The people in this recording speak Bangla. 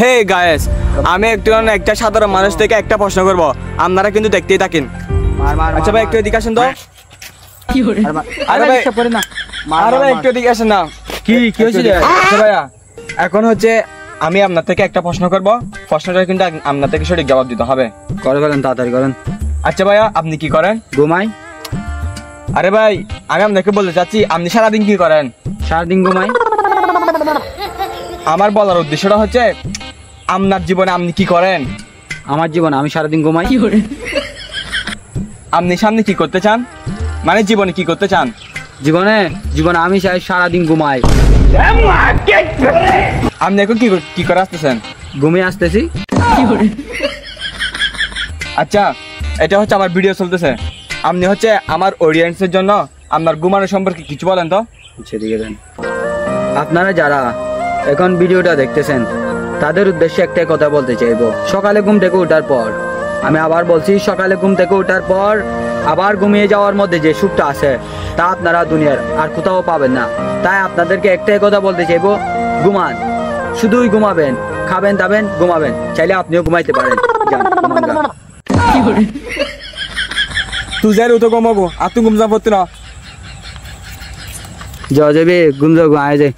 হে গায়েস, আমি একটা সাধারণ মানুষ থেকে একটা প্রশ্ন করব, আপনারা কিন্তু দেখতেই থাকেন। আচ্ছা ভাই একটু এদিকে আসেন তো। আরে ভাই একটু এদিকে আসেন না। কি হয়েছিল? আচ্ছা ভাইয়া, এখন হচ্ছে আমি আপনার থেকে একটা প্রশ্ন করব, প্রশ্নটা কিন্তু আপনার থেকে সঠিক জবাব দিতে হবে। করেন তাড়াতাড়ি করেন। আচ্ছা ভাইয়া, আপনি কি করেন? ঘুমাই। আরে ভাই, আমি আপনাকে বলতে চাচ্ছি আপনি সারাদিন কি করেন? সারাদিন ঘুমাই। আমার বলার উদ্দেশ্যটা হচ্ছে আপনার জীবনে আপনি কি করেন? আমার জীবনে আমি সারাদিন ঘুমাই। আপনি সামনে কি করতে চান, মানে জীবনে কি করতে চান? জীবনে আমি চাই সারাদিন ঘুমাই। আপনি এখন কি করে আসতেছেন? ঘুমিয়ে আসতেছি। আচ্ছা, এটা হচ্ছে আমার ভিডিও চলতেছে, আপনি হচ্ছে আমার অডিয়েন্সের জন্য আপনার ঘুমানো সম্পর্কে কিছু বলেন তো। সেদিকে দেন। আপনারা যারা এখন ভিডিওটা দেখতেছেন তাদের উদ্দেশ্যে একটাই কথা বলতে চাইবো। সকালে ঘুম থেকে ওঠার পর, আমি আবার বলছি, সকালে ঘুম থেকে ওঠার পর আবার ঘুমিয়ে যাওয়ার মধ্যে যে সুখটা আছে তা আপনারা দুনিয়ার আর কোথাও পাবেন না। তাই আপনাদেরকে একটাই কথা বলতে চাইবো, ঘুমান, শুধুই ঘুমাবেন, খাবেন দাবেন, ঘুমাবেন, চাইলে আপনিও ঘুমাইতে পারেন। তুই যাই উঠো ঘুমাবো আর তুই ঘুম যা পড়তে না। যাবে ঘুম যাও, আয় যায়।